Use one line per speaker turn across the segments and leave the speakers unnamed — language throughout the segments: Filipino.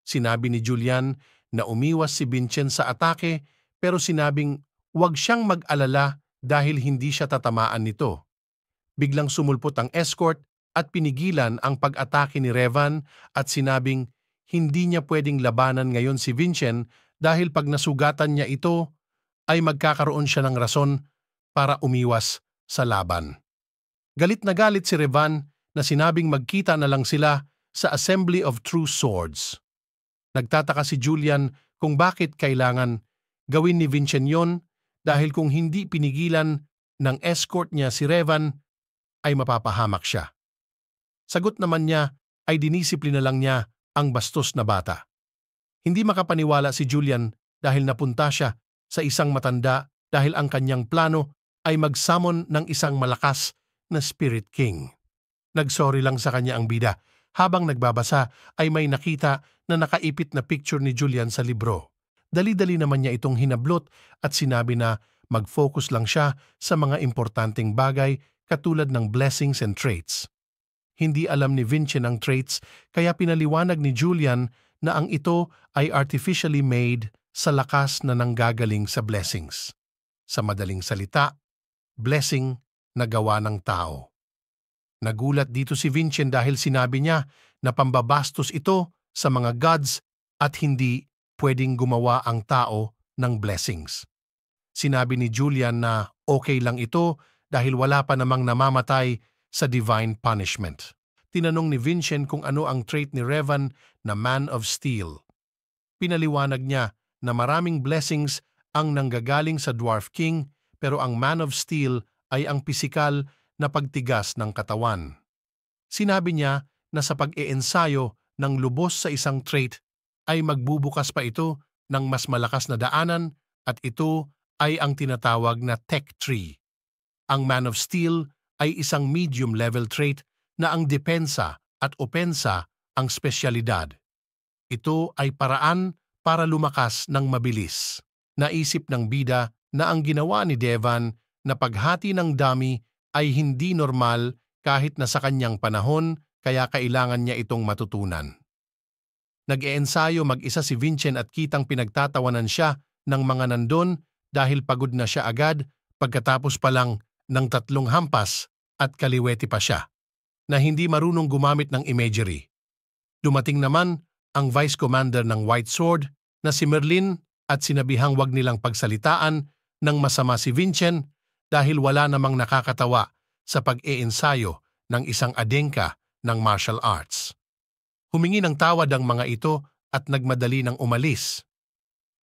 Sinabi ni Julian na umiwas si Vincent sa atake pero sinabing huwag siyang mag-alala dahil hindi siya tatamaan nito. Biglang sumulpot ang escort at pinigilan ang pag-atake ni Revan at sinabing hindi niya pwedeng labanan ngayon si Vincent dahil pag nasugatan niya ito ay magkakaroon siya ng rason para umiwas sa laban. Galit na galit si Revan na sinabing magkita na lang sila sa Assembly of True Swords. Nagtataka si Julian kung bakit kailangan gawin ni Vincent yon dahil kung hindi pinigilan ng escort niya si Revan ay mapapahamak siya. Sagot naman niya ay dinisiplina lang niya ang bastos na bata. Hindi makapaniwala si Julian dahil napunta siya sa isang matanda dahil ang kanyang plano ay mag-summon ng isang malakas na Spirit King. Nagsorry lang sa kanya ang bida. Habang nagbabasa ay may nakita na nakaipit na picture ni Julian sa libro. Dali-dali naman niya itong hinablot at sinabi na mag-focus lang siya sa mga importanteng bagay katulad ng blessings and traits. Hindi alam ni Vincent ang traits kaya pinaliwanag ni Julian na ang ito ay artificially made sa lakas na nanggagaling sa blessings. Sa madaling salita, blessing na gawa ng tao. Nagulat dito si Vincent dahil sinabi niya na pambabastos ito sa mga gods at hindi pwedeng gumawa ang tao ng blessings. Sinabi ni Julian na okay lang ito dahil wala pa namang namamatay sa divine punishment. Tinanong ni Vincent kung ano ang trait ni Revan na Man of Steel. Pinaliwanag niya na maraming blessings ang nanggagaling sa Dwarf King pero ang Man of Steel ay ang pisikal na pagtigas ng katawan. Sinabi niya na sa pag-iensayo ng lubos sa isang trait ay magbubukas pa ito ng mas malakas na daanan at ito ay ang tinatawag na Tech Tree. Ang Man of Steel ay isang medium-level trait na ang depensa at opensa ang spesyalidad. Ito ay paraan para lumakas ng mabilis. Naisip ng bida na ang ginawa ni Devan na paghati ng dami ay hindi normal kahit na sa kanyang panahon kaya kailangan niya itong matutunan. Nag-iensayo mag-isa si Vincent at kitang pinagtatawanan siya ng mga nandun dahil pagod na siya agad pagkatapos pa lang ng 3 hampas at kaliwete pa siya, na hindi marunong gumamit ng imagery. Dumating naman ang Vice Commander ng White Sword na si Merlin at sinabihang wag nilang pagsalitaan ng masama si Vincent dahil wala namang nakakatawa sa pag-iensayo ng isang adenka ng martial arts. Humingi ng tawad ang mga ito at nagmadali ng umalis.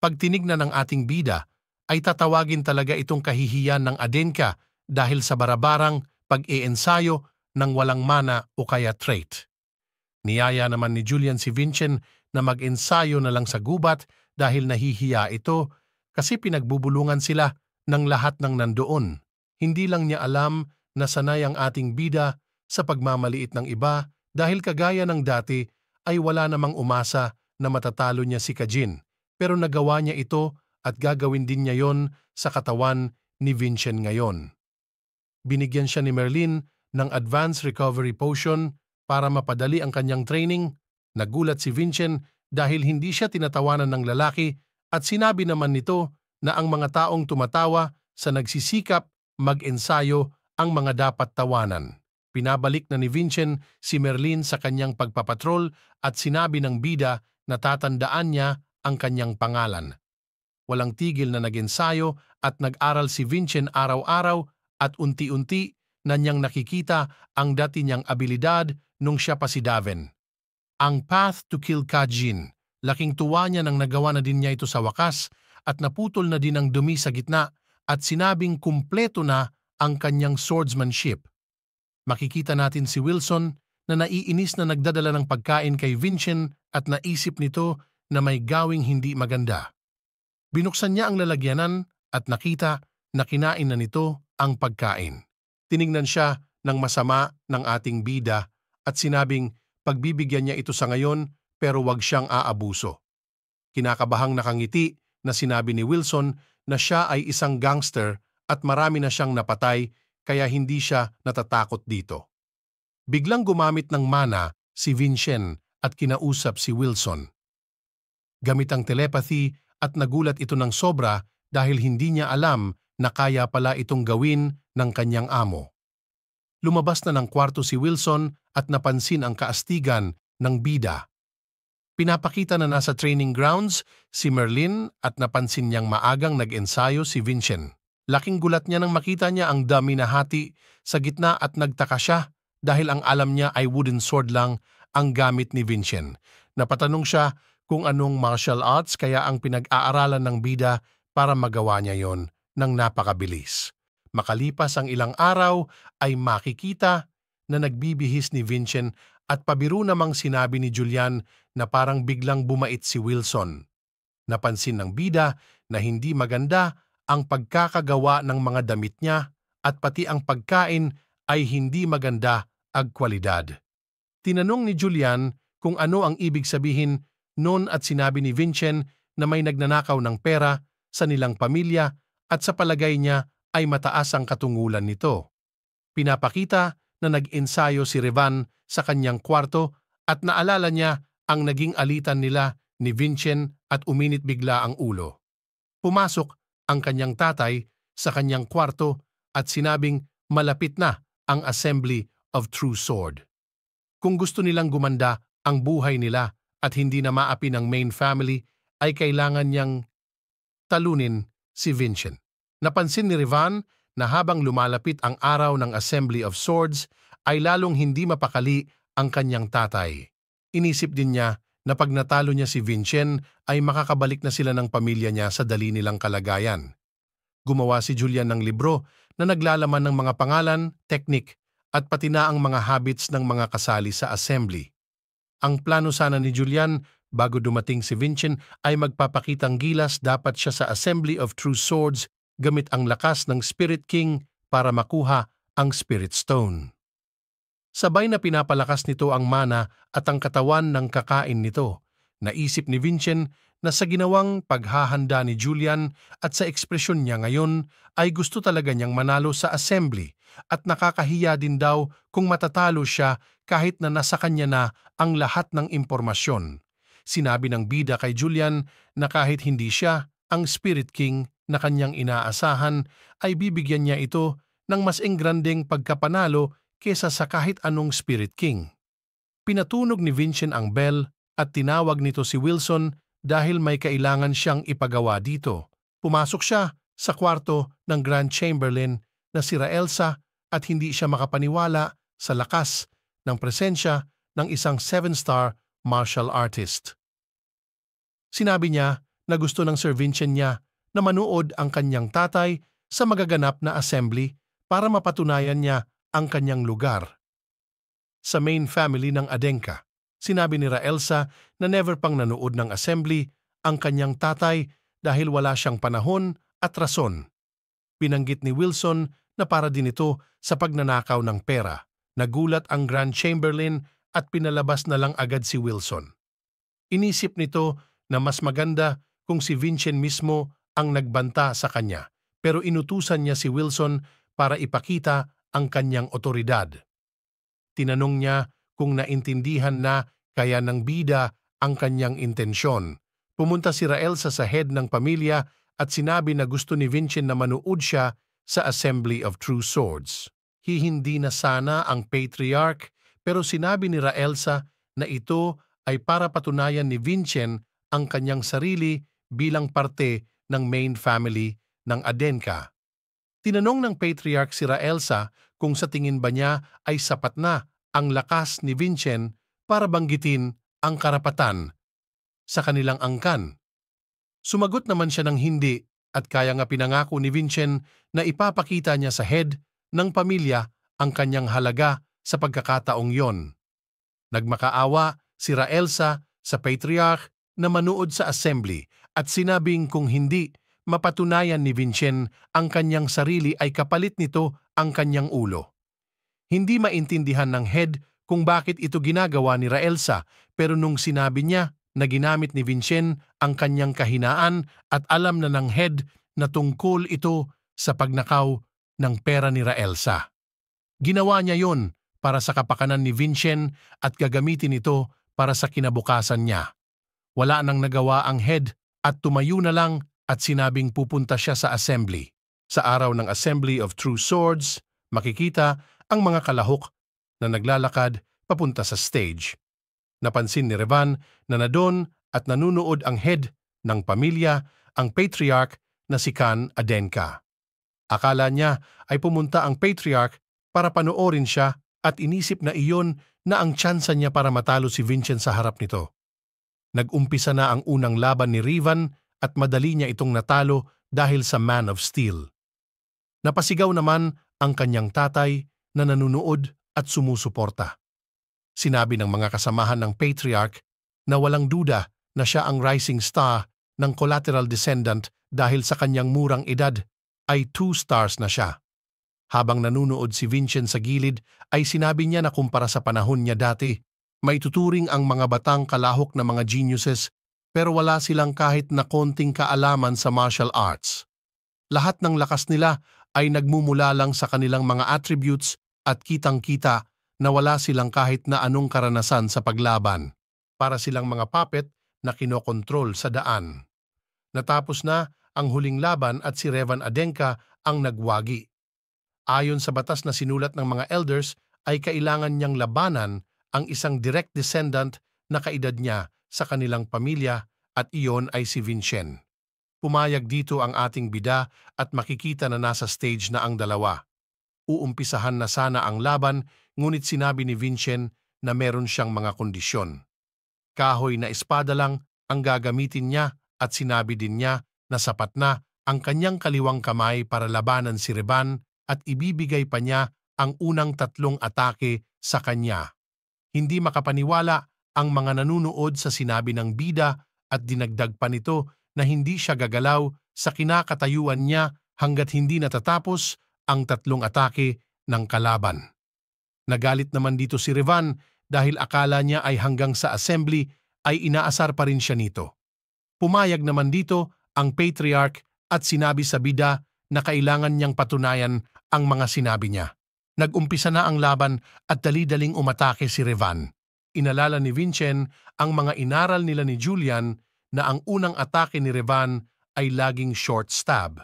Pag tinignan ng ating bida, ay tatawagin talaga itong kahihiyan ng adenka dahil sa barabarang pag-iensayo ng walang mana o kaya trait. Niyaya naman ni Julian si Vincent na mag-ensayo na lang sa gubat dahil nahihiya ito kasi pinagbubulungan sila ng lahat ng nandoon. Hindi lang niya alam na sanay ang ating bida sa pagmamaliit ng iba dahil kagaya ng dati ay wala namang umasa na matatalo niya si Kajin. Pero nagawa niya ito at gagawin din niya yon sa katawan ni Vincent ngayon. Binigyan siya ni Merlin ng Advanced Recovery Potion para mapadali ang kanyang training. Nagulat si Vincent dahil hindi siya tinatawanan ng lalaki at sinabi naman nito na ang mga taong tumatawa sa nagsisikap mag-ensayo ang mga dapat tawanan. Pinabalik na ni Vincent si Merlin sa kanyang pagpapatrol at sinabi ng bida na tatandaan niya ang kanyang pangalan. Walang tigil na nag-ensayo at nag-aral si Vincent araw-araw at unti-unti na niyang nakikita ang dati niyang abilidad nung siya pa si Daven. Ang Path to Kill Kajin, laking tuwa niya nang nagawa na din niya ito sa wakas at naputol na din ang dumi sa gitna at sinabing kumpleto na ang kanyang swordsmanship. Makikita natin si Wilson na naiinis na nagdadala ng pagkain kay Vincent at naisip nito na may gawing hindi maganda. Binuksan niya ang lalagyanan at nakita na kinain na nito ang pagkain. Tiningnan siya ng masama ng ating bida at sinabing pagbibigyan niya ito sa ngayon pero wag siyang aabuso. Kinakabahang nakangiti na sinabi ni Wilson na siya ay isang gangster at marami na siyang napatay kaya hindi siya natatakot dito. Biglang gumamit ng mana si Vincent at kinausap si Wilson. gamit ang telepathy at nagulat ito ng sobra dahil hindi niya alam na kaya pala itong gawin ng kanyang amo. Lumabas na ng kwarto si Wilson at napansin ang kaastigan ng bida. Pinapakita na nasa training grounds si Merlin at napansin niyang maagang nag-ensayo si Vincent. Laking gulat niya nang makita niya ang dummy na hati sa gitna at nagtaka siya dahil ang alam niya ay wooden sword lang ang gamit ni Vincent. Napatanong siya kung anong martial arts kaya ang pinag-aaralan ng bida para magawa niya yon ng napakabilis. Makalipas ang ilang araw ay makikita na nagbibihis ni Vincent at pabiro namang sinabi ni Julian na parang biglang bumait si Wilson. Napansin ng bida na hindi maganda ang pagkakagawa ng mga damit niya at pati ang pagkain ay hindi maganda ang kwalidad. Tinanong ni Julian kung ano ang ibig sabihin noon at sinabi ni Vincent na may nagnanakaw ng pera sa nilang pamilya at sa palagay niya ay mataas ang katungulan nito. Pinapakita na nag-ensayo si Revan sa kanyang kwarto at naalala niya ang naging alitan nila ni Vincent at uminit bigla ang ulo. Pumasok ang kanyang tatay sa kanyang kwarto at sinabing malapit na ang Assembly of True Sword. Kung gusto nilang gumanda ang buhay nila at hindi na maapi ng main family ay kailangan niyang talunin si Vincent. Napansin ni Revan na habang lumalapit ang araw ng Assembly of Swords ay lalong hindi mapakali ang kanyang tatay. Inisip din niya na pag natalo niya si Vincent ay makakabalik na sila ng pamilya niya sa dali nilang kalagayan. Gumawa si Julian ng libro na naglalaman ng mga pangalan, teknik at pati na ang mga habits ng mga kasali sa assembly. Ang plano sana ni Julian bago dumating si Vincent ay magpapakitang gilas dapat siya sa Assembly of True Swords gamit ang lakas ng Spirit King para makuha ang Spirit Stone. Sabay na pinapalakas nito ang mana at ang katawan ng kakain nito. Naisip ni Vincent na sa ginawang paghahanda ni Julian at sa ekspresyon niya ngayon ay gusto talaga niyang manalo sa assembly at nakakahiya din daw kung matatalo siya kahit na nasa kanya na ang lahat ng impormasyon. Sinabi ng bida kay Julian na kahit hindi siya ang Spirit King na kanyang inaasahan ay bibigyan niya ito ng mas engrandeng pagkapanalo kesa sa kahit anong Spirit King. Pinatunog ni Vincent ang bell at tinawag nito si Wilson dahil may kailangan siyang ipagawa dito. Pumasok siya sa kwarto ng Grand Chamberlain na si Raelsa at hindi siya makapaniwala sa lakas ng presensya ng isang 7-star martial artist. Sinabi niya na gusto ng Sir Vincent niya na manood ang kanyang tatay sa magaganap na assembly para mapatunayan niya ang kanyang lugar sa main family ng Adenka. Sinabi ni Raelsa na never pang nanood ng assembly ang kanyang tatay dahil wala siyang panahon at rason. Binanggit ni Wilson na para din ito sa pagnanakaw ng pera. Nagulat ang Grand Chamberlain at pinalabas na lang agad si Wilson. Inisip nito na mas maganda kung si Vincent mismo ang nagbanta sa kanya, pero inutusan niya si Wilson para ipakita ang kanyang otoridad. Tinanong niya kung naintindihan na kaya ng bida ang kanyang intensyon. Pumunta si Raelsa sa head ng pamilya at sinabi na gusto ni Vincent na manood siya sa Assembly of True Swords. Hindi na sana ang patriarch pero sinabi ni Raelsa na ito ay para patunayan ni Vincent ang kanyang sarili bilang parte ng main family ng Adenka. Tinanong ng patriarch si Raelsa kung sa tingin ba niya ay sapat na ang lakas ni Vincent para banggitin ang karapatan sa kanilang angkan. Sumagot naman siya ng hindi at kaya nga pinangako ni Vincent na ipapakita niya sa head ng pamilya ang kanyang halaga sa pagkakataong yon. Nagmakaawa si Raelsa sa patriarch na manood sa assembly at sinabing kung hindi mapatunayan ni Vincent ang kanyang sarili ay kapalit nito ang kanyang ulo. Hindi maintindihan ng head kung bakit ito ginagawa ni Raelsa pero nung sinabi niya na ginamit ni Vincent ang kanyang kahinaan at alam na ng head na tungkol ito sa pagnakaw ng pera ni Raelsa. Ginawa niya yon para sa kapakanan ni Vincent at gagamitin ito para sa kinabukasan niya. Wala nang nagawa ang head at tumayo na lang at sinabing pupunta siya sa assembly. Sa araw ng Assembly of True Swords, makikita ang mga kalahok na naglalakad papunta sa stage. Napansin ni Revan na nadon at nanunood ang head ng pamilya, ang patriarch na si Khan Adenka. Akala niya ay pumunta ang patriarch para panoorin siya at inisip na iyon na ang tsansa niya para matalo si Vincent sa harap nito. Nag-umpisa na ang unang laban ni Revan at madali niya itong natalo dahil sa Man of Steel. Napasigaw naman ang kanyang tatay na nanunood at sumusuporta. Sinabi ng mga kasamahan ng patriarch na walang duda na siya ang rising star ng collateral descendant dahil sa kanyang murang edad ay 2 stars na siya. Habang nanunood si Vincent sa gilid ay sinabi niya na kumpara sa panahon niya dati, may tuturing ang mga batang kalahok na mga geniuses pero wala silang kahit na konting kaalaman sa martial arts. Lahat ng lakas nila ay nagmumula lang sa kanilang mga attributes at kitang-kita na wala silang kahit na anong karanasan sa paglaban. Para silang mga puppet na kinokontrol sa daan. Natapos na ang huling laban at si Revan Adenka ang nagwagi. Ayon sa batas na sinulat ng mga elders ay kailangan niyang labanan ang isang direct descendant na kaedad niya sa kanilang pamilya at iyon ay si Vincent. Pumayag dito ang ating bida at makikita na nasa stage na ang dalawa. Uumpisahan na sana ang laban ngunit sinabi ni Vincent na meron siyang mga kondisyon. Kahoy na espada lang ang gagamitin niya at sinabi din niya na sapat na ang kanyang kaliwang kamay para labanan si Revan at ibibigay pa niya ang unang 3 atake sa kanya. Hindi makapaniwala ang mga nanunood sa sinabi ng bida at dinagdag pa nito na hindi siya gagalaw sa kinakatayuan niya hanggat hindi natatapos ang 3 atake ng kalaban. Nagalit naman dito si Revan dahil akala niya ay hanggang sa assembly ay inaasar pa rin siya nito. Pumayag naman dito ang patriarch at sinabi sa bida na kailangan niyang patunayan ang mga sinabi niya. Nag-umpisa na ang laban at dali-daling umatake si Revan. Inalala ni Vincent ang mga inaral nila ni Julian na ang unang atake ni Revan ay laging short stab.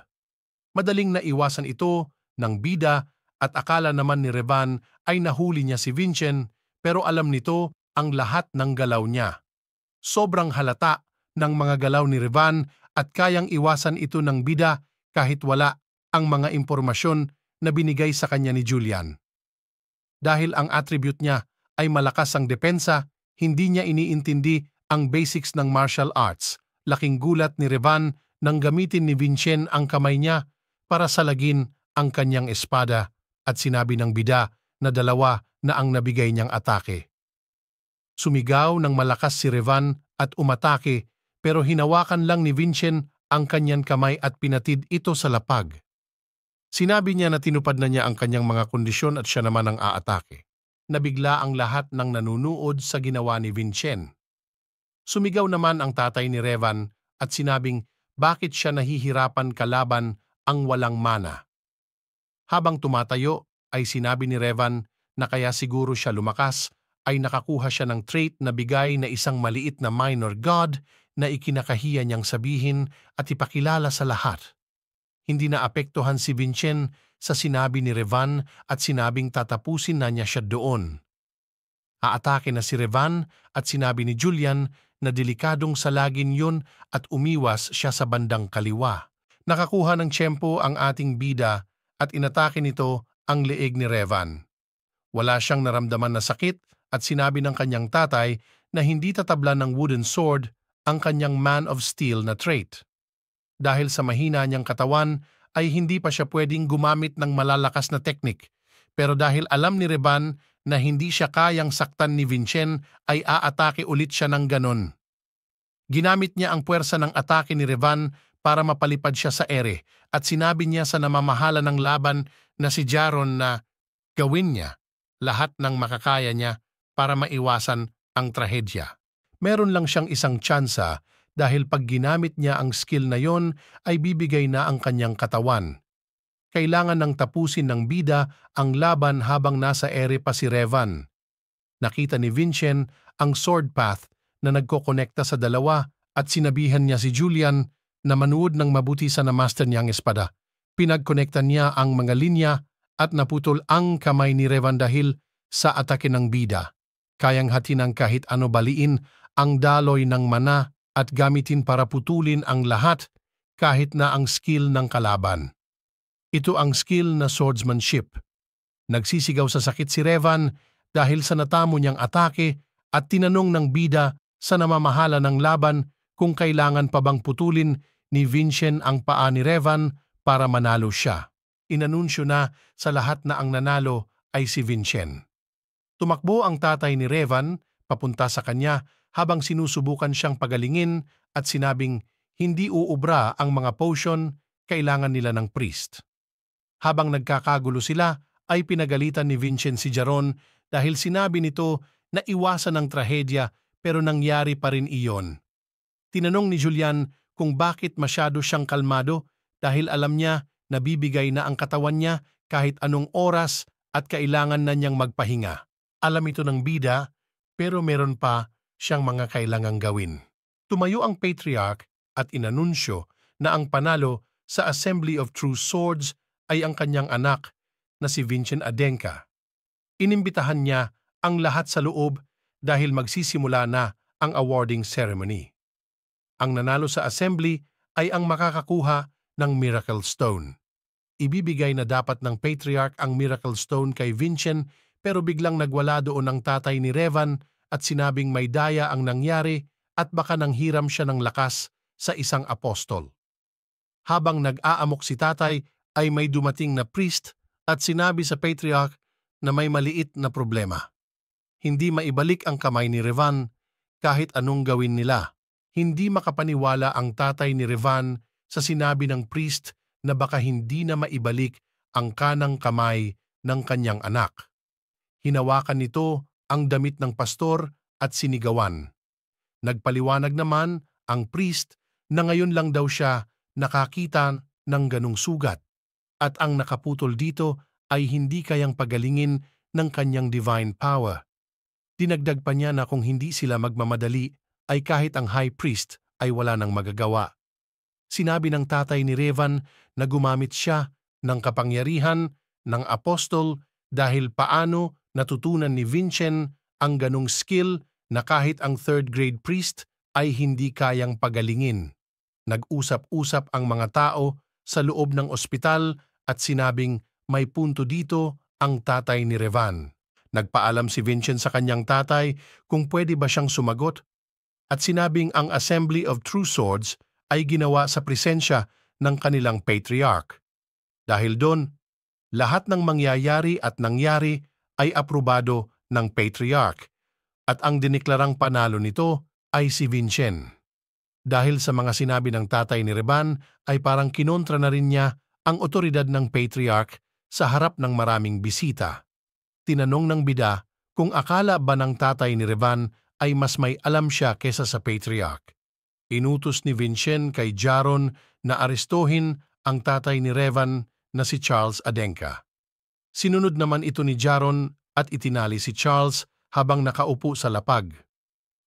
Madaling naiwasan ito ng bida at akala naman ni Revan ay nahuli niya si Vincent pero alam nito ang lahat ng galaw niya. Sobrang halata ng mga galaw ni Revan at kayang iwasan ito ng bida kahit wala ang mga impormasyon na binigay sa kanya ni Julian. Dahil ang attribute niya ay malakas ang depensa, hindi niya iniintindi ang basics ng martial arts. Laking gulat ni Revan nang gamitin ni Vincent ang kamay niya para salagin ang kanyang espada at sinabi ng bida na 2 na ang nabigay niyang atake. Sumigaw ng malakas si Revan at umatake pero hinawakan lang ni Vincent ang kanyang kamay at pinatid ito sa lapag. Sinabi niya na tinupad na niya ang kanyang mga kondisyon at siya naman ang aatake. Nabigla ang lahat ng nanunood sa ginawa ni Vincent. Sumigaw naman ang tatay ni Revan at sinabing bakit siya nahihirapan kalaban ang walang mana. Habang tumatayo ay sinabi ni Revan na kaya siguro siya lumakas ay nakakuha siya ng trait na bigay na isang maliit na minor god na ikinakahiya niyang sabihin at ipakilala sa lahat. Hindi na apektuhan si Vincent sa sinabi ni Revan at sinabing tatapusin na niya siya doon. Aatake na si Revan at sinabi ni Julian na delikadong salagin yun at umiwas siya sa bandang kaliwa. Nakakuha ng tiyempo ang ating bida at inatake nito ang leeg ni Revan. Wala siyang naramdaman na sakit at sinabi ng kanyang tatay na hindi tatablan ng wooden sword ang kanyang Man of Steel na trait. Dahil sa mahina niyang katawan ay hindi pa siya pwedeng gumamit ng malalakas na teknik. Pero dahil alam ni Revan na hindi siya kayang saktan ni Vincent ay aatake ulit siya ng ganon. Ginamit niya ang puwersa ng atake ni Revan para mapalipad siya sa ere at sinabi niya sa namamahala ng laban na si Jaron na gawin niya lahat ng makakaya niya para maiwasan ang trahedya. Meron lang siyang isang tsansa dahil pag ginamit niya ang skill na yon ay bibigay na ang kanyang katawan. Kailangan nang tapusin ng bida ang laban habang nasa ere pa si Revan. Nakita ni Vincent ang sword path na nagkokonekta sa dalawa at sinabihan niya si Julian na manuod ng mabuti sa namaster niyang espada. Pinagkonektan niya ang mga linya at naputol ang kamay ni Revan dahil sa atake ng bida. Kayang hatin ng kahit ano baliin ang daloy ng mana at gamitin para putulin ang lahat kahit na ang skill ng kalaban. Ito ang skill na swordsmanship. Nagsisigaw sa sakit si Revan dahil sa natamo niyang atake at tinanong ng bida sa namamahala ng laban kung kailangan pa bang putulin ni Vincent ang paa ni Revan para manalo siya. Inanunsyo na sa lahat na ang nanalo ay si Vincent. Tumakbo ang tatay ni Revan papunta sa kanya habang sinusubukan siyang pagalingin at sinabing hindi uubra ang mga potion, kailangan nila ng priest. Habang nagkakagulo sila ay pinagalitan ni Vincent si Jaron dahil sinabi nito na iwasan ang trahedya pero nangyari pa rin iyon. Tinanong ni Julian kung bakit masyado siyang kalmado dahil alam niya na bibigay na ang katawan niya kahit anong oras at kailangan na niyang magpahinga. Alam ito ng bida pero meron pa siyang mga kailangang gawin. Tumayo ang Patriarch at inanunsyo na ang panalo sa Assembly of True Swords ay ang kanyang anak na si Vincent Adenka. Inimbitahan niya ang lahat sa loob dahil magsisimula na ang awarding ceremony. Ang nanalo sa assembly ay ang makakakuha ng Miracle Stone. Ibibigay na dapat ng Patriarch ang Miracle Stone kay Vincent pero biglang nagwala doon ang tatay ni Revan at sinabing may daya ang nangyari at baka nanghiram siya ng lakas sa isang apostol. Habang nag-aamok si tatay ay may dumating na priest at sinabi sa Patriarch na may maliit na problema. Hindi maibalik ang kamay ni Revan kahit anong gawin nila. Hindi makapaniwala ang tatay ni Revan sa sinabi ng priest na baka hindi na maibalik ang kanang kamay ng kanyang anak. Hinawakan nito ang damit ng pastor at sinigawan. Nagpaliwanag naman ang priest na ngayon lang daw siya nakakita ng ganong sugat at ang nakaputol dito ay hindi kayang pagalingin ng kanyang divine power. Dinagdag pa niya na kung hindi sila magmamadali ay kahit ang high priest ay wala nang magagawa. Sinabi ng tatay ni Revan na gumamit siya ng kapangyarihan ng apostol dahil paano natutunan ni Vincent ang ganong skill na kahit ang third grade priest ay hindi kayang pagalingin. Nag-usap-usap ang mga tao sa loob ng ospital at sinabing may punto dito ang tatay ni Revan. Nagpaalam si Vincent sa kanyang tatay kung pwede ba siyang sumagot at sinabing ang Assembly of True Swords ay ginawa sa presensya ng kanilang Patriarch. Dahil doon, lahat ng mangyayari at nangyari ay aprobado ng Patriarch at ang diniklarang panalo nito ay si Vincent. Dahil sa mga sinabi ng tatay ni Revan ay parang kinontra na rin niya ang otoridad ng Patriarch sa harap ng maraming bisita. Tinanong ng bida kung akala ba ng tatay ni Revan ay mas may alam siya kesa sa Patriarch. Inutos ni Vincent kay Jaron na arestuhin ang tatay ni Revan na si Charles Adenka. Sinunod naman ito ni Jaron at itinali si Charles habang nakaupo sa lapag.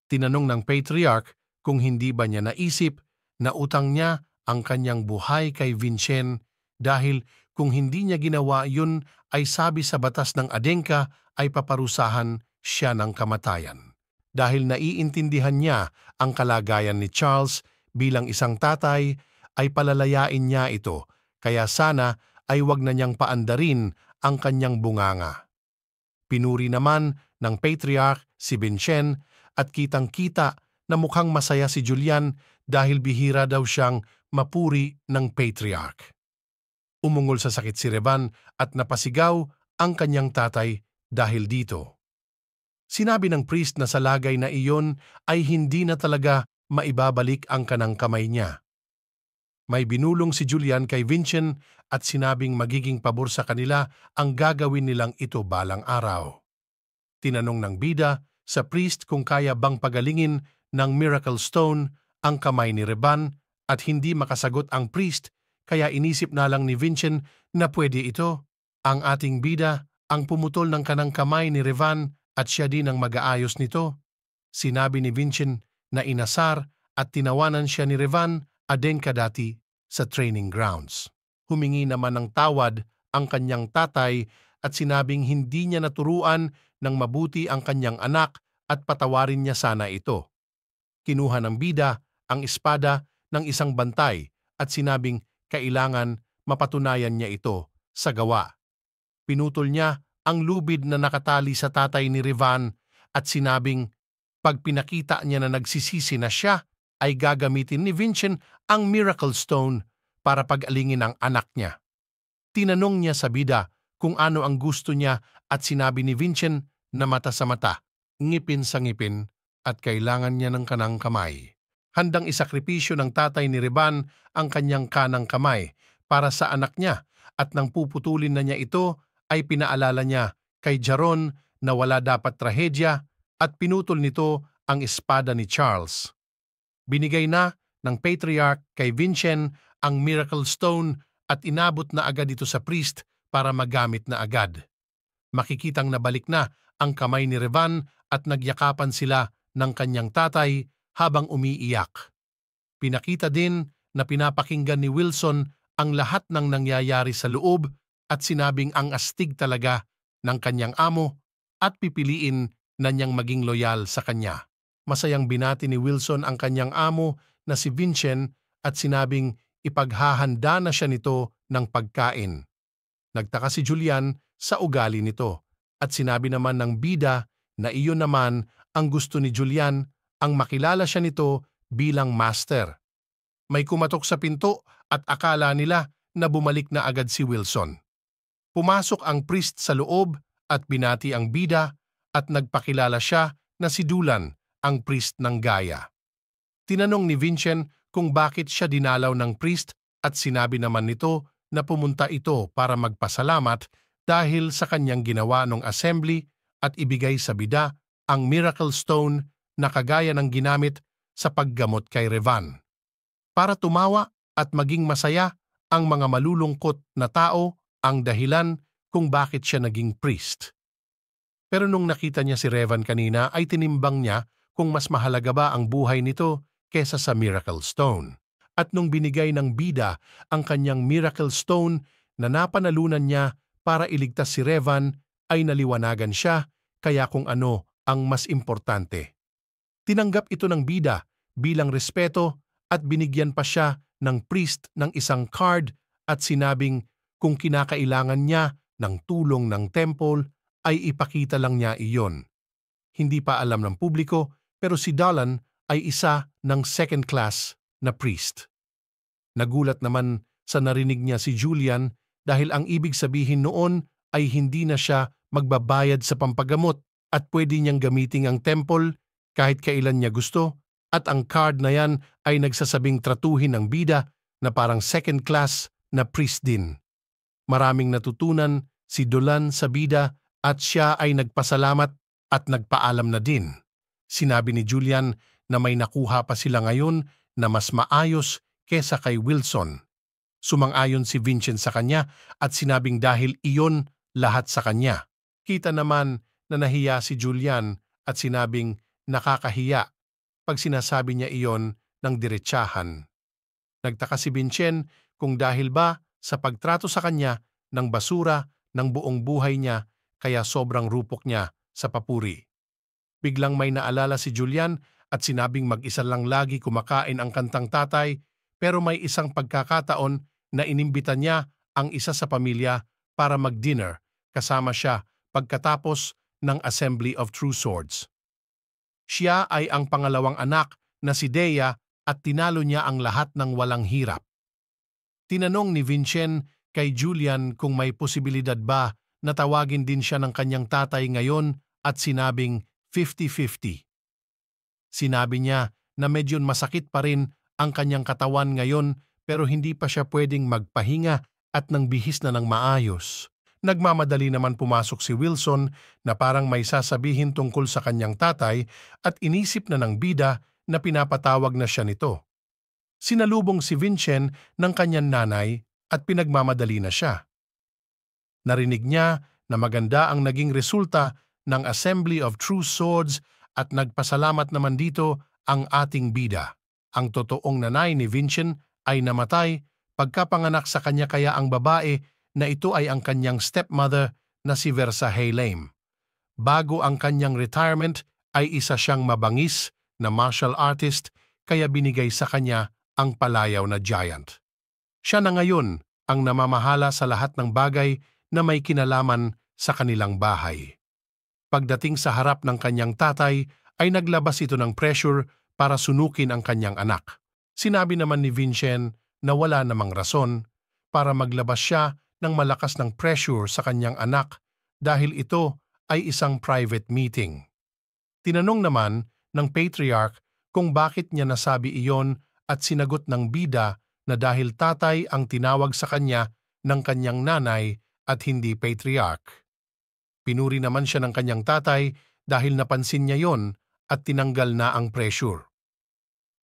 Tinanong ng Patriarch kung hindi ba niya naisip na utang niya ang kanyang buhay kay Vincent dahil kung hindi niya ginawa yun ay sabi sa batas ng Adenka ay paparusahan siya ng kamatayan. Dahil naiintindihan niya ang kalagayan ni Charles bilang isang tatay ay palalayain niya ito kaya sana ay wag na niyang paandarin ang kanyang bunganga. Pinuri naman ng Patriarch si Vincent at kitang-kita na mukhang masaya si Julian dahil bihira daw siyang mapuri ng Patriarch. Umungol sa sakit si Revan at napasigaw ang kanyang tatay dahil dito. Sinabi ng priest na sa lagay na iyon ay hindi na talaga maibabalik ang kanang kamay niya. May binulong si Julian kay Vincent at sinabing magiging pabor sa kanila ang gagawin nilang ito balang araw. Tinanong ng bida sa priest kung kaya bang pagalingin ng Miracle Stone ang kamay ni Revan at hindi makasagot ang priest kaya inisip na lang ni Vincent na pwede ito. Ang ating bida ang pumutol ng kanang kamay ni Revan at siya din ang mag-aayos nito. Sinabi ni Vincent na inasar at tinawanan siya ni Revan Adenkadati sa training grounds. Humingi naman ng tawad ang kanyang tatay at sinabing hindi niya naturuan ng mabuti ang kanyang anak at patawarin niya sana ito. Kinuha ng bida ang espada ng isang bantay at sinabing kailangan mapatunayan niya ito sa gawa. Pinutol niya ang lubid na nakatali sa tatay ni Revan at sinabing pag pinakita niya na nagsisisi na siya ay gagamitin ni Vincent ang Miracle Stone para pag-alingin ang anak niya. Tinanong niya sa bida kung ano ang gusto niya at sinabi ni Vincent na mata sa mata, ngipin sa ngipin at kailangan niya ng kanang kamay. Handang isakripisyo ng tatay ni Revan ang kanyang kanang kamay para sa anak niya at nang puputulin na niya ito ay pinaalala niya kay Jaron na wala dapat trahedya at pinutol nito ang espada ni Charles. Binigay na ng patriarch kay Vincent ang Miracle Stone at inabot na agad ito sa priest para magamit na agad. Makikitang nabalik na ang kamay ni Revan at nagyakapan sila ng kanyang tatay habang umiiyak. Pinakita din na pinapakinggan ni Wilson ang lahat ng nangyayari sa loob at sinabing ang astig talaga ng kanyang amo at pipiliin na niyang maging loyal sa kanya. Masayang binati ni Wilson ang kanyang amo na si Vincent at sinabing ipaghahanda na siya nito ng pagkain. Nagtaka si Julian sa ugali nito at sinabi naman ng bida na iyon naman ang gusto ni Julian ang makilala siya nito bilang master. May kumatok sa pinto at akala nila na bumalik na agad si Wilson. Pumasok ang priest sa loob at binati ang bida at nagpakilala siya na si Dulan, ang priest ng Gaia. Tinanong ni Vincent kung bakit siya dinalaw ng priest at sinabi naman nito na pumunta ito para magpasalamat dahil sa kanyang ginawa ng assembly at ibigay sa bida ang Miracle Stone na kagaya ng ginamit sa paggamot kay Revan. Para tumawa at maging masaya ang mga malulungkot na tao ang dahilan kung bakit siya naging priest. Pero nung nakita niya si Revan kanina ay tinimbang niya kung mas mahalaga ba ang buhay nito kesa sa Miracle Stone. At nung binigay ng bida ang kanyang Miracle Stone na napanalunan niya para iligtas si Revan ay naliwanagan siya kaya kung ano ang mas importante. Tinanggap ito ng bida bilang respeto at binigyan pa siya ng priest ng isang card at sinabing kung kinakailangan niya ng tulong ng temple ay ipakita lang niya iyon. Hindi pa alam ng publiko pero si Dulan ay isa ng second class na priest. Nagulat naman sa narinig niya si Julian dahil ang ibig sabihin noon ay hindi na siya magbabayad sa pampagamot at pwede niyang gamitin ang temple kahit kailan niya gusto at ang card na yan ay nagsasabing tratuhin ng bida na parang second class na priest din. Maraming natutunan si Dulan sa bida at siya ay nagpasalamat at nagpaalam na din. Sinabi ni Julian na may nakuha pa sila ngayon na mas maayos kesa kay Wilson. Sumang-ayon si Vincent sa kanya at sinabing dahil iyon lahat sa kanya. Kita naman na nahiya si Julian at sinabing nakakahiya pag sinasabi niya iyon ng diretsahan. Nagtaka si Vincent kung dahil ba sa pagtrato sa kanya ng basura ng buong buhay niya kaya sobrang rupok niya sa papuri. Biglang may naalala si Julian at sinabing mag-isa lang lagi kumakain ang kantang tatay pero may isang pagkakataon na inimbita niya ang isa sa pamilya para mag-dinner kasama siya pagkatapos ng Assembly of True Swords. Siya ay ang pangalawang anak na si Dea at tinalo niya ang lahat ng walang hirap. Tinanong ni Vincent kay Julian kung may posibilidad ba na tawagin din siya ng kanyang tatay ngayon at sinabing 50-50. Sinabi niya na medyo masakit pa rin ang kanyang katawan ngayon pero hindi pa siya pwedeng magpahinga at nang bihis na ng maayos. Nagmamadali naman pumasok si Wilson na parang may sasabihin tungkol sa kanyang tatay at inisip na ng bida na pinapatawag na siya nito. Sinalubong si Vincent ng kanyang nanay at pinagmamadali na siya. Narinig niya na maganda ang naging resulta ng Assembly of True Swords at nagpasalamat naman dito ang ating bida. Ang totoong nanay ni Vincent ay namatay pagkapanganak sa kanya, kaya ang babae na ito ay ang kanyang stepmother na si Versa Halame. Bago ang kanyang retirement ay isa siyang mabangis na martial artist, kaya binigay sa kanya ang palayaw na giant. Siya na ngayon ang namamahala sa lahat ng bagay na may kinalaman sa kanilang bahay. Pagdating sa harap ng kanyang tatay ay naglabas ito ng pressure para sunukin ang kanyang anak. Sinabi naman ni Vincent na wala namang rason para maglabas siya ng malakas ng pressure sa kanyang anak dahil ito ay isang private meeting. Tinanong naman ng patriarch kung bakit niya nasabi iyon at sinagot ng bida na dahil tatay ang tinawag sa kanya ng kanyang nanay at hindi patriarch. Pinuri naman siya ng kanyang tatay dahil napansin niya yon at tinanggal na ang pressure.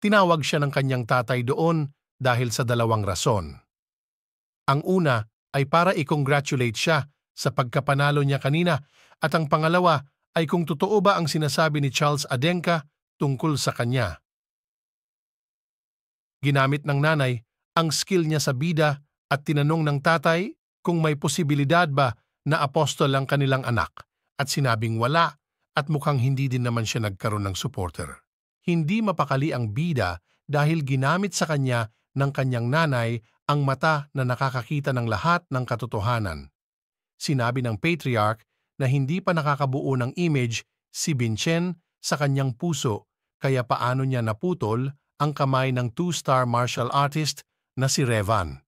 Tinawag siya ng kanyang tatay doon dahil sa dalawang rason. Ang una ay para i-congratulate siya sa pagkapanalo niya kanina, at ang pangalawa ay kung totoo ba ang sinasabi ni Charles Adenka tungkol sa kanya. Ginamit ng nanay ang skill niya sa bida at tinanong ng tatay kung may posibilidad ba na apostol ang kanilang anak, at sinabing wala at mukhang hindi din naman siya nagkaroon ng supporter. Hindi mapakali ang bida dahil ginamit sa kanya ng kanyang nanay ang mata na nakakakita ng lahat ng katotohanan. Sinabi ng patriarch na hindi pa nakakabuo ng image si Vincent sa kanyang puso, kaya paano niya naputol ang kamay ng two-star martial artist na si Revan.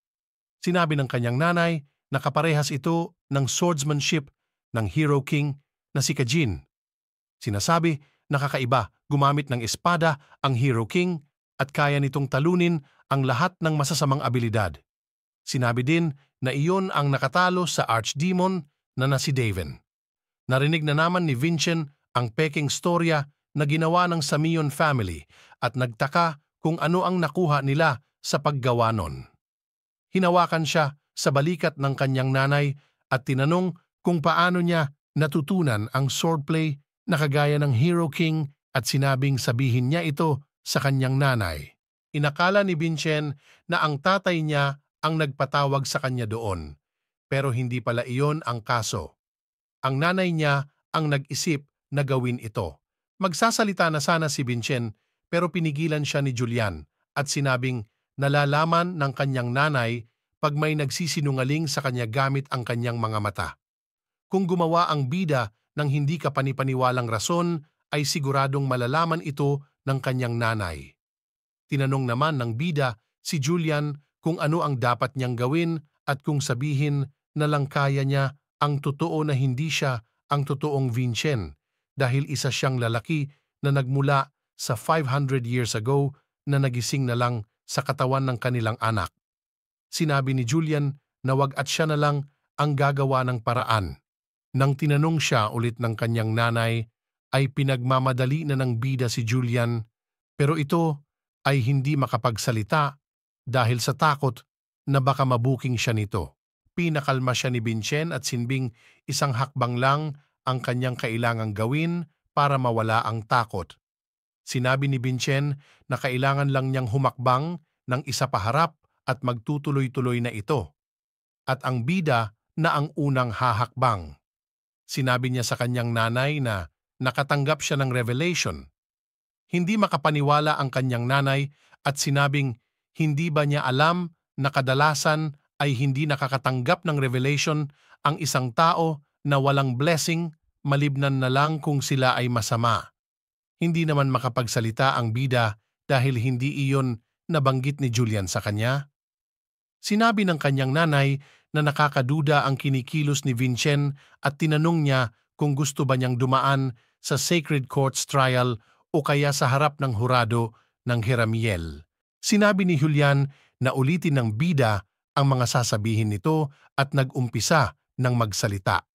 Sinabi ng kanyang nanay na kaparehas ito ng swordsmanship ng Hero King na si Kajin. Sinasabi na kakaiba, gumamit ng espada ang Hero King at kaya nitong talunin ang lahat ng masasamang abilidad. Sinabi din na iyon ang nakatalo sa Archdemon na si Daven. Narinig na naman ni Vincent ang peking storya na ginawa ng Samion family at nagtaka kung ano ang nakuha nila sa paggawa nun. Hinawakan siya sa balikat ng kanyang nanay at tinanong kung paano niya natutunan ang swordplay na kagaya ng Hero King at sinabing sabihin niya ito sa kanyang nanay. Inakala ni Vincent na ang tatay niya ang nagpatawag sa kanya doon, pero hindi pala iyon ang kaso. Ang nanay niya ang nag-isip na gawin ito. Magsasalita na sana si Vincent pero pinigilan siya ni Julian at sinabing nalalaman ng kanyang nanay pag may nagsisinungaling sa kanya gamit ang kanyang mga mata. Kung gumawa ang bida ng hindi kapanipaniwalang rason ay siguradong malalaman ito ng kanyang nanay. Tinanong naman ng bida si Julian kung ano ang dapat niyang gawin at kung sabihin na lang kaya niya ang totoo na hindi siya ang totoong Vincent dahil isa siyang lalaki na nagmula sa 500 years ago na nagising na lang sa katawan ng kanilang anak. Sinabi ni Julian na wag at siya na lang ang gagawa ng paraan. Nang tinanong siya ulit ng kanyang nanay, ay pinagmamadali na ng bida si Julian, pero ito ay hindi makapagsalita dahil sa takot na baka mabuking siya nito. Pinakalma siya ni Vincent at sinbing isang hakbang lang ang kanyang kailangang gawin para mawala ang takot. Sinabi ni Vincent na kailangan lang niyang humakbang ng isa paharap at magtutuloy-tuloy na ito, at ang bida na ang unang hahakbang. Sinabi niya sa kanyang nanay na nakatanggap siya ng revelation. Hindi makapaniwala ang kanyang nanay at sinabing hindi ba niya alam na kadalasan ay hindi nakakatanggap ng revelation ang isang tao na walang blessing, malibnan na lang kung sila ay masama. Hindi naman makapagsalita ang bida dahil hindi iyon nabanggit ni Julian sa kanya. Sinabi ng kanyang nanay na nakakaduda ang kinikilos ni Vincent at tinanong niya kung gusto ba niyang dumaan sa Sacred Court's trial o kaya sa harap ng hurado ng Jeramiel. Sinabi ni Julian na ulitin ng bida ang mga sasabihin nito at nag-umpisa ng magsalita.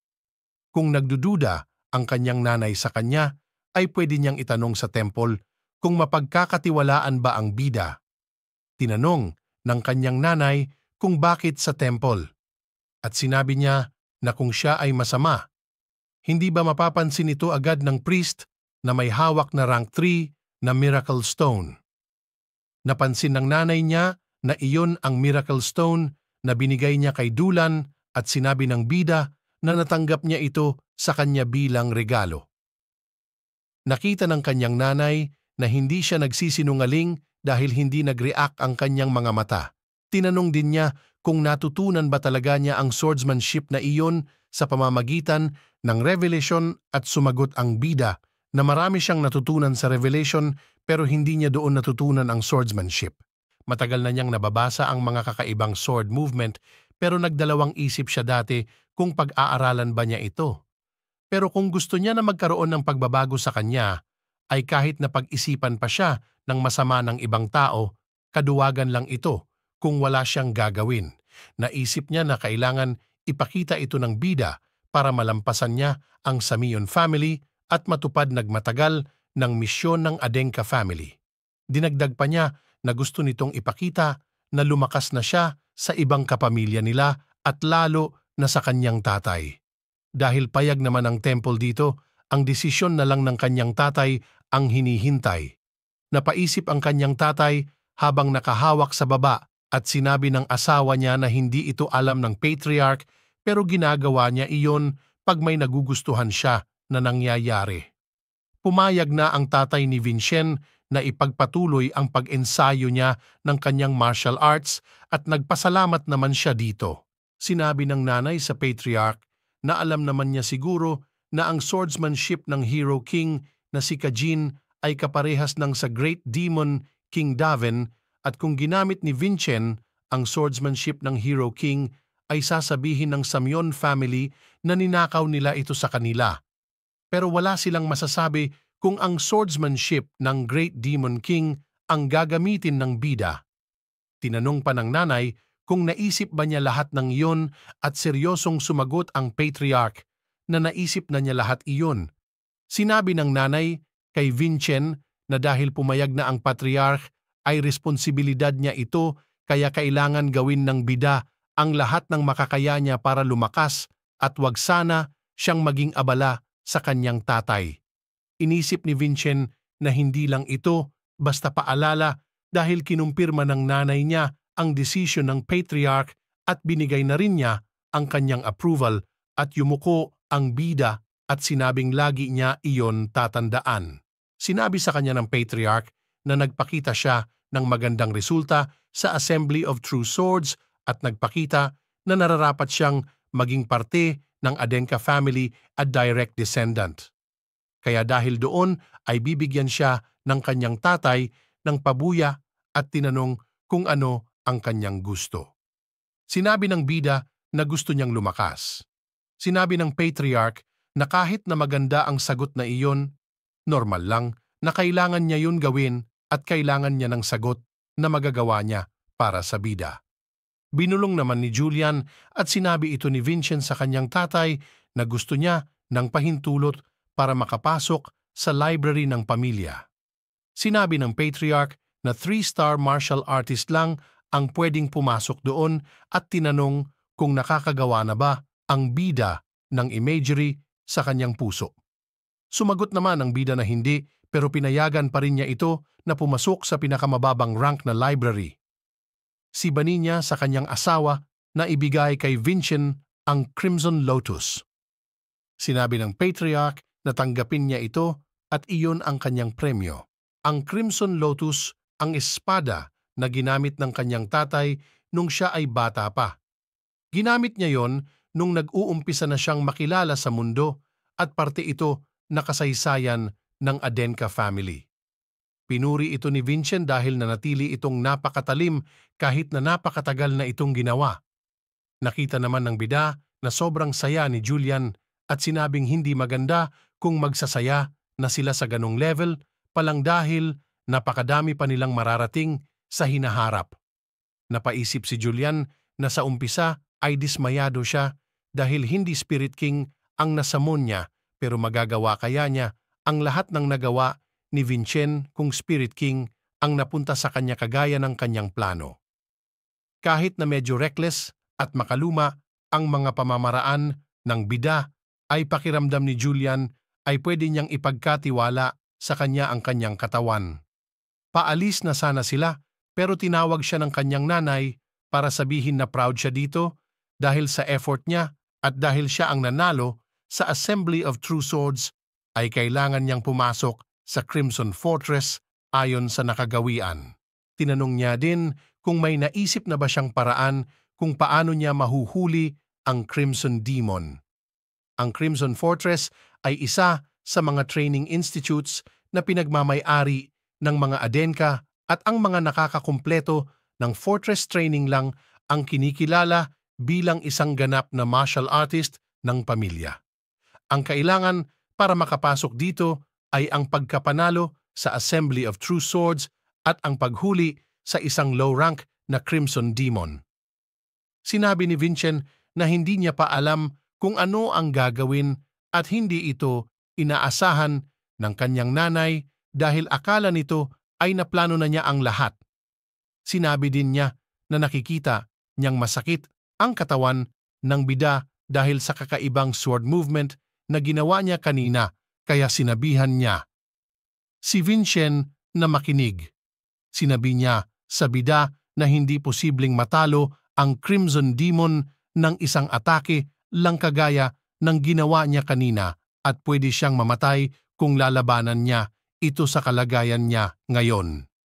Kung nagdududa ang kanyang nanay sa kanya, ay pwede niyang itanong sa temple kung mapagkakatiwalaan ba ang bida. Tinanong ng kanyang nanay kung bakit sa temple, at sinabi niya na kung siya ay masama. Hindi ba mapapansin ito agad ng priest na may hawak na rank 3 na Miracle Stone. Napansin ng nanay niya na iyon ang Miracle Stone na binigay niya kay Dulan at sinabi ng bida na natanggap niya ito sa kanya bilang regalo. Nakita ng kanyang nanay na hindi siya nagsisinungaling dahil hindi nag-react ang kanyang mga mata. Tinanong din niya kung natutunan ba talaga niya ang swordsmanship na iyon sa pamamagitan ng Revelation at sumagot ang bida na marami siyang natutunan sa Revelation pero hindi niya doon natutunan ang swordsmanship. Matagal na niyang nababasa ang mga kakaibang sword movement pero nagdalawang isip siya dati kung pag-aaralan ba niya ito. Pero kung gusto niya na magkaroon ng pagbabago sa kanya, ay kahit na pag-isipan pa siya ng masama ng ibang tao, kaduwagan lang ito kung wala siyang gagawin. Naisip niya na kailangan ipakita ito ng bida para malampasan niya ang Samion family at matupad nagmatagal ng misyon ng Adenka family. Dinagdag pa niya na gusto nitong ipakita na lumakas na siya sa ibang kapamilya nila at lalo na sa kanyang tatay. Dahil payag naman ang temple dito, ang desisyon na lang ng kanyang tatay ang hinihintay. Napaisip ang kanyang tatay habang nakahawak sa baba at sinabi ng asawa niya na hindi ito alam ng patriarch pero ginagawa niya iyon pag may nagugustuhan siya na nangyayari. Pumayag na ang tatay ni Vincent na ipagpatuloy ang pag-ensayo niya ng kanyang martial arts at nagpasalamat naman siya dito. Sinabi ng nanay sa patriarch na alam naman niya siguro na ang swordsmanship ng Hero King na si Kajin ay kaparehas ng sa Great Demon King Daven at kung ginamit ni Vincent ang swordsmanship ng Hero King ay sasabihin ng Samion family na ninakaw nila ito sa kanila. Pero wala silang masasabi kung ang swordsmanship ng Great Demon King ang gagamitin ng bida. Tinanong pa ng nanay kung naisip ba niya lahat ng iyon at seryosong sumagot ang patriarch na naisip na niya lahat iyon. Sinabi ng nanay kay Vincent na dahil pumayag na ang patriarch ay responsibilidad niya ito kaya kailangan gawin ng bida ang lahat ng makakaya niya para lumakas at wag sana siyang maging abala sa kanyang tatay. Inisip ni Vincent na hindi lang ito basta paalala dahil kinumpirma ng nanay niya ang desisyon ng patriarch at binigay na rin niya ang kanyang approval at yumuko ang bida at sinabing lagi niya iyon tatandaan. Sinabi sa kanya ng patriarch na nagpakita siya ng magandang resulta sa Assembly of True Swords at nagpakita na nararapat siyang maging parte ng Adenka family at direct descendant. Kaya dahil doon ay bibigyan siya ng kanyang tatay ng pabuya at tinanong kung ano ang kanyang gusto. Sinabi ng bida na gusto niyang lumakas. Sinabi ng patriarch na kahit na maganda ang sagot na iyon, normal lang na kailangan niya yun gawin at kailangan niya ng sagot na magagawa niya para sa bida. Binulong naman ni Julian at sinabi ito ni Vincent sa kanyang tatay na gusto niya ng pahintulot para makapasok sa library ng pamilya. Sinabi ng patriarch na 3-star martial artist lang ang pwedeng pumasok doon at tinanong kung nakakagawa na ba ang bida ng imagery sa kanyang puso. Sumagot naman ang bida na hindi pero pinayagan pa rin niya ito na pumasok sa pinakamababang rank na library. Sibanin niya sa kanyang asawa na ibigay kay Vincent ang Crimson Lotus. Sinabi ng patriarch na tanggapin niya ito at iyon ang kanyang premyo. Ang Crimson Lotus ang espada na ginamit ng kanyang tatay nung siya ay bata pa. Ginamit niya yon nung nag-uumpisa na siyang makilala sa mundo at parte ito na kasaysayan ng Adenka family. Pinuri ito ni Vincent dahil nanatili itong napakatalim kahit na napakatagal na itong ginawa. Nakita naman ng bida na sobrang saya ni Julian at sinabing hindi maganda kung magsasaya na sila sa ganong level palang dahil napakadami pa nilang mararating sa hinaharap. Napaisip si Julian na sa umpisa ay dismayado siya dahil hindi Spirit King ang nasamon niya pero magagawa kaya niya ang lahat ng nagawa ni Vincent kung Spirit King ang napunta sa kanya kagaya ng kanyang plano. Kahit na medyo reckless at makaluma ang mga pamamaraan ng bida ay pakiramdam ni Julian ay pwede niyang ipagkatiwala sa kanya ang kanyang katawan. Paalis na sana sila pero tinawag siya ng kanyang nanay para sabihin na proud siya dito dahil sa effort niya at dahil siya ang nanalo sa Assembly of True Swords ay kailangan niyang pumasok sa Crimson Fortress ayon sa nakagawian. Tinanong niya din kung may naisip na ba siyang paraan kung paano niya mahuhuli ang Crimson Demon. Ang Crimson Fortress ay isa sa mga training institutes na pinagmamay-ari ng mga Adenka at ang mga nakakakumpleto ng fortress training lang ang kinikilala bilang isang ganap na martial artist ng pamilya. Ang kailangan para makapasok dito ay ang pagkapanalo sa Assembly of True Swords at ang paghuli sa isang low-rank na Crimson Demon. Sinabi ni Vincent na hindi niya pa alam kung ano ang gagawin at hindi ito inaasahan ng kanyang nanay dahil akala nito ay naplano na niya ang lahat. Sinabi din niya na nakikita niyang masakit ang katawan ng bida dahil sa kakaibang sword movement na ginawa niya kanina kaya sinabihan niya si Vincent na makinig. Sinabi niya sa bida na hindi posibleng matalo ang Crimson Demon ng isang atake lang kagaya ng ginawa niya kanina at pwede siyang mamatay kung lalabanan niya ito sa kalagayan niya ngayon.